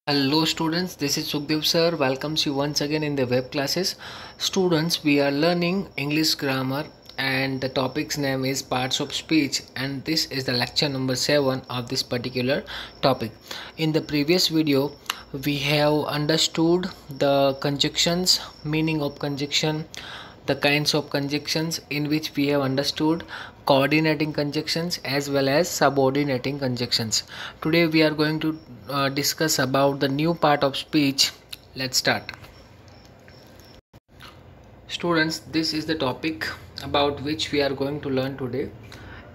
Hello students, this is Sukhdev sir. Welcomes you once again in the web classes. Students, we are learning English grammar and the topic's name is parts of speech, and this is the lecture number 7 of this particular topic. In the previous video, we have understood the conjunctions, meaning of conjunction, the kinds of conjunctions in which we have understood coordinating conjunctions as well as subordinating conjunctions. Today we are going to discuss about the new part of speech. Let's start. Students, this is the topic about which we are going to learn today: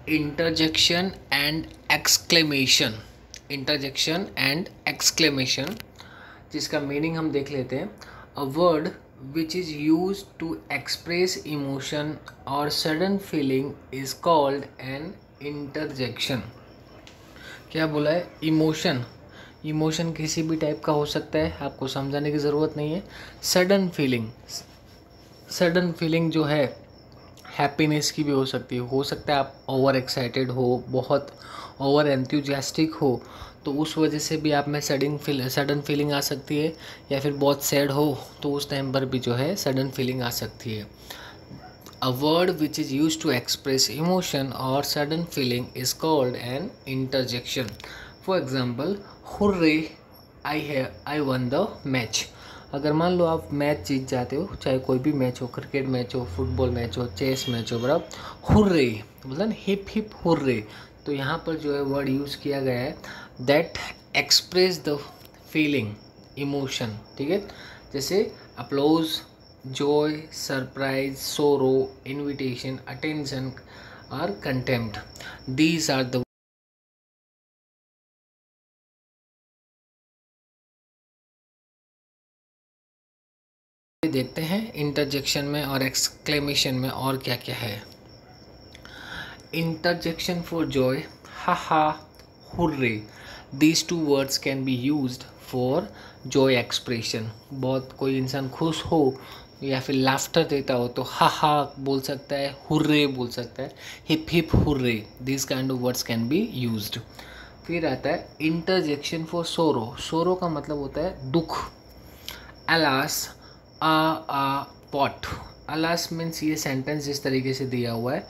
interjection and exclamation. Interjection and exclamation, जिसका meaning हम देख लेते हैं. A word which is used to express emotion or sudden feeling is called an interjection. क्या बोला है? Emotion. Emotion किसी भी टाइप का हो सकता है, आपको समझाने की ज़रूरत नहीं है. सडन फीलिंग, सडन फीलिंग जो है हैप्पीनेस की भी हो सकती है. हो सकता है आप ओवर एक्साइटेड हो, बहुत ओवर एंथुजियास्टिक हो, तो उस वजह से भी आप में सडन फीलिंग आ सकती है. या फिर बहुत सैड हो तो उस टाइम पर भी जो है सडन फीलिंग आ सकती है. A word which is use to express emotion और sudden feeling is called an interjection. For example, hurray I won the match. अगर मान लो आप मैच जीत जाते हो, चाहे कोई भी मैच हो, क्रिकेट मैच हो, फुटबॉल मैच हो, चेस मैच हो, बराबर, हुर्रे मतलब हिप हिप हुर्रे. तो यहाँ पर जो है वर्ड यूज़ किया गया है that express the feeling, emotion. ठीक है, जैसे अप्लॉज, जॉय, सरप्राइज, सोरो, इनविटेशन, अटेंशन और कंटेम्प्ट. दीज आर द देखते हैं इंटरजेक्शन में और एक्सक्लेमेशन में और क्या क्या है. इंटरजेक्शन फॉर जॉय, हा हा, hurray. These two words can be used for Joy expression. बहुत कोई इंसान खुश हो या फिर लाफ्टर देता हो तो हा हा बोल सकता है, हुर्रे बोल सकता है, hip hip hurray. This kind of words can be used. फिर आता है इंटरजेक्शन फॉर सोरो. सोरो का मतलब होता है दुख. Alas, a pot. Alas means ये सेंटेंस इस तरीके से दिया हुआ है: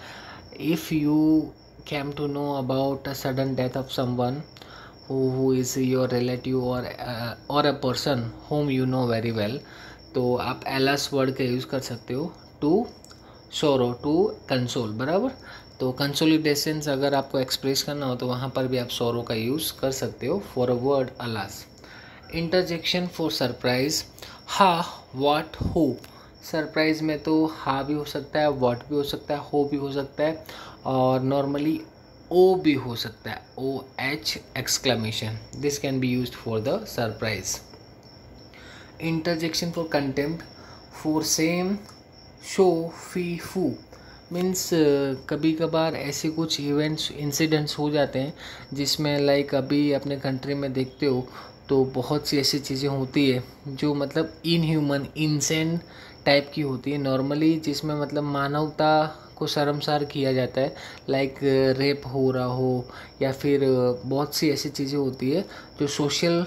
if you came to know about a sudden death of someone who is your relative or a person whom you know very well, तो आप एलास वर्ड का यूज़ कर सकते हो टू सोरो, टू कंसोल, बराबर. तो कंसोलिडेशंस अगर आपको एक्सप्रेस करना हो तो वहाँ पर भी आप सोरो का यूज़ कर सकते हो for a word alas. Interjection for surprise, हा, वाट, हो. सरप्राइज में तो हा भी हो सकता है, वाट भी हो सकता है, हो भी हो सकता है, और नॉर्मली ओ भी हो सकता है, O H exclamation. This can be used for the surprise. Interjection for contempt, for shame, pshaw, fie, pooh. Means कभी कभार ऐसे कुछ इवेंट्स, इंसिडेंट्स हो जाते हैं जिसमें लाइक अभी अपने कंट्री में देखते हो तो बहुत सी ऐसी चीज़ें होती है जो मतलब इनह्यूमन, इनसेन टाइप की होती है नॉर्मली, जिसमें मतलब मानवता को शर्मसार किया जाता है. लाइक रेप हो रहा हो या फिर बहुत सी ऐसी चीज़ें होती है जो सोशल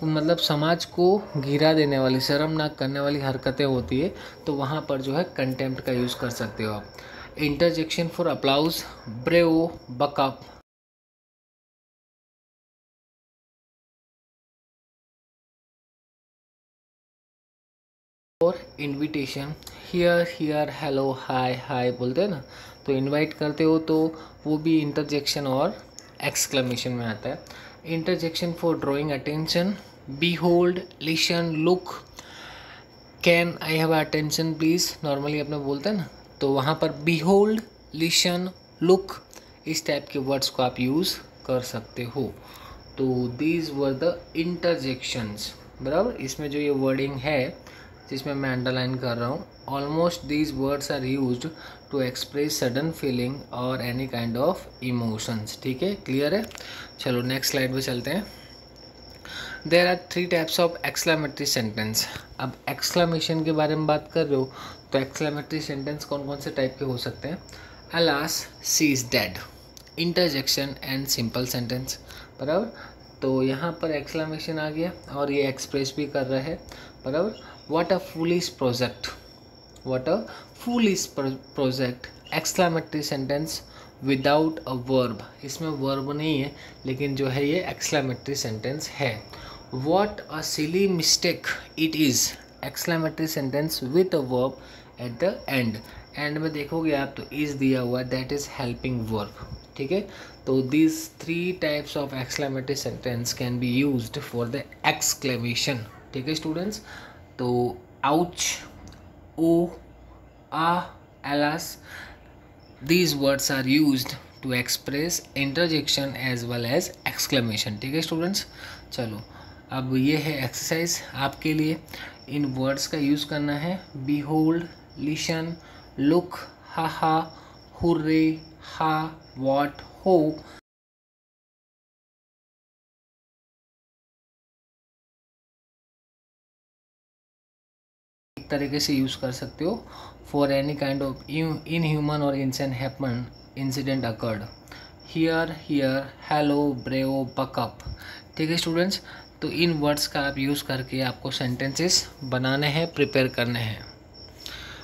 मतलब समाज को गिरा देने वाली, शर्मनाक करने वाली हरकतें होती है. तो वहाँ पर जो है कंटेम्प्ट का यूज़ कर सकते हो आप. Interjection for applause, bravo, buck up. और invitation, hear hear, hello, hi hi बोलते हैं ना, तो इनवाइट करते हो तो वो भी इंटरजेक्शन और एक्सक्लेमेशन में आता है. Interjection for drawing attention, behold, listen, look. Can I have attention please, normally अपने बोलते हैं ना, तो वहाँ पर बीहोल्ड, लिसन, लुक, इस टाइप के वर्ड्स को आप यूज़ कर सकते हो. तो दीज वर द इंटरजेक्शंस, बराबर. इसमें जो ये वर्डिंग है जिसमें मैं अंडरलाइन कर रहा हूँ, almost these words are used to express sudden feeling और एनी काइंड ऑफ इमोशंस. ठीक है, क्लियर है. चलो नेक्स्ट स्लाइड पे चलते हैं. There are 3 types of exclamatory sentence. अब एक्सक्लेमेशन के बारे में बात कर रहे हो तो एक्सक्लेमेटरी सेंटेंस कौन कौन से टाइप के हो सकते हैं? Alas, she is dead. Interjection and simple sentence, बराबर. तो यहाँ पर एक्सक्लेमेशन आ गया और ये एक्सप्रेस भी कर रहा है, बराबर। What a foolish project, what a foolish project, exclamatory sentence without a verb, इसमें वर्ब नहीं है लेकिन जो है ये एक्सक्लेमेटरी सेंटेंस है। What a silly mistake it is, exclamatory sentence with a verb at the end. And में देखोगे आप तो इज़ दिया हुआ, दैट इज़ हेल्पिंग वर्ब, ठीक है। तो these 3 types of exclamatory sentence can be used for the exclamation, ठीक है स्टूडेंट्स। तो ouch, oh, ah, alas, these words are used to express interjection as well as exclamation, ठीक है students. चलो अब ये है एक्सरसाइज आपके लिए। इन वर्ड्स का यूज़ करना है, behold, listen, look, haha, hurray, ha, what, hope। एक तरीके से यूज़ कर सकते हो for any kind of inhuman और incident occurred, hear, hello, brave, buck up, ठीक है स्टूडेंट्स। तो इन वर्ड्स का आप यूज़ करके आपको सेंटेंसेस बनाने हैं, प्रिपेयर करने हैं।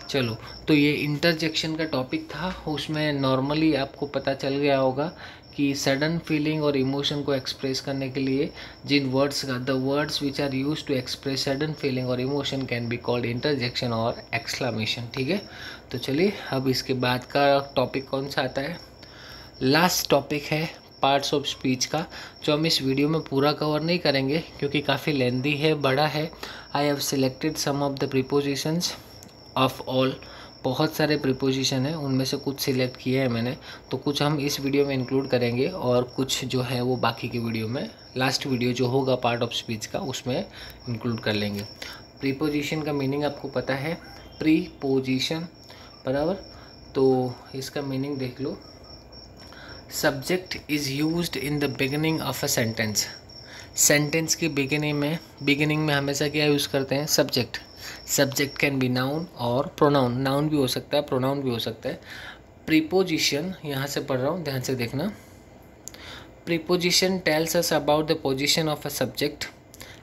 चलो, तो ये इंटरजेक्शन का टॉपिक था, उसमें नॉर्मली आपको पता चल गया होगा कि सडन फीलिंग और इमोशन को एक्सप्रेस करने के लिए जिन वर्ड्स का, the words which are use to express sudden feeling और emotion can be called interjection और एक्सक्लेमेशन, ठीक है। तो चलिए अब इसके बाद का टॉपिक कौन सा आता है, लास्ट टॉपिक है पार्ट्स ऑफ स्पीच का, जो हम इस वीडियो में पूरा कवर नहीं करेंगे क्योंकि काफ़ी लेंदी है, बड़ा है। I have selected some of the prepositions of all, बहुत सारे प्रीपोजिशन हैं, उनमें से कुछ सिलेक्ट किए हैं मैंने, तो कुछ हम इस वीडियो में इंक्लूड करेंगे और कुछ जो है वो बाकी की वीडियो में, लास्ट वीडियो जो होगा पार्ट ऑफ स्पीच का, उसमें इंक्लूड कर लेंगे। प्रीपोजिशन का मीनिंग आपको पता है, प्रीपोजिशन, बराबर। तो इसका मीनिंग देख लो, subject is used in the beginning of a sentence, sentence की बिगिनिंग में हमेशा क्या यूज़ करते हैं, subject. Subject can be noun और प्रोनाउन, नाउन भी हो सकता है, प्रोनाउन भी हो सकता है। प्रीपोजिशन, यहाँ से पढ़ रहा हूँ, ध्यान से देखना। Preposition tells us about the position of a subject,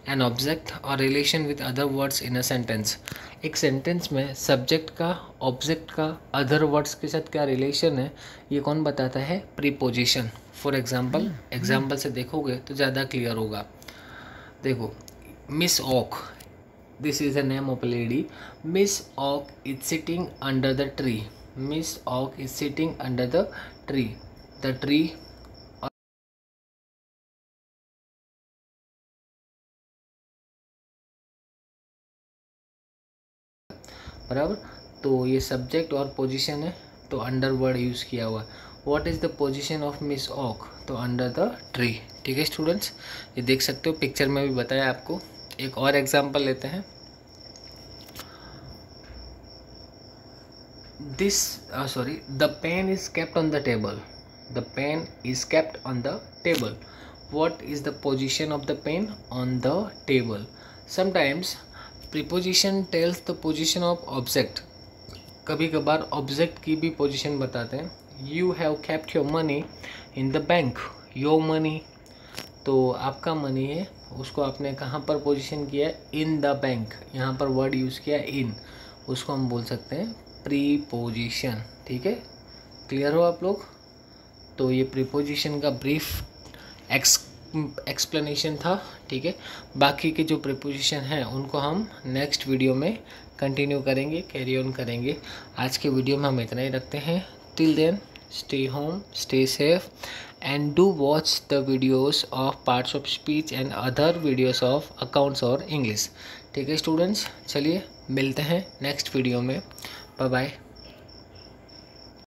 an object और relation with other words in a sentence. एक सेंटेंस में सब्जेक्ट का, ऑब्जेक्ट का, अदर वर्ड्स के साथ क्या रिलेशन है, ये कौन बताता है, प्रीपोजिशन। फॉर एग्जाम्पल से देखोगे तो ज़्यादा क्लियर होगा। देखो, मिस ऑक, this is the name of a lady. Miss Oak is sitting under the tree. Miss Oak is sitting under the tree. The tree, बराबर। तो ये सब्जेक्ट और पोजीशन है, तो अंडर वर्ड यूज़ किया हुआ। What is the position of miss ऑक, तो अंडर द ट्री, ठीक है स्टूडेंट्स। ये देख सकते हो, पिक्चर में भी बताया आपको। एक और एग्जांपल लेते हैं। The pen is kept on the table. The pen is kept on the table. What is the position of the pen on the table? Sometimes preposition tells the position of object. कभी कभार object की भी position बताते हैं। You have kept your money in the bank. Your money, तो आपका money है, उसको आपने कहाँ पर पोजीशन किया है, इन द बैंक। यहाँ पर वर्ड यूज़ किया इन, उसको हम बोल सकते हैं प्रीपोजिशन, ठीक है। क्लियर हो आप लोग। तो ये प्रीपोजिशन का ब्रीफ एक्सप्लेनेशन था, ठीक है। बाकी के जो प्रीपोजिशन हैं उनको हम नेक्स्ट वीडियो में कंटिन्यू करेंगे, कैरी ऑन करेंगे। आज के वीडियो में हम इतना ही रखते हैं। Till then, stay home, stay safe, and do watch the videos of parts of speech and other videos of accounts और English, ठीक है स्टूडेंट्स। चलिए मिलते हैं नेक्स्ट वीडियो में, बाय बाय।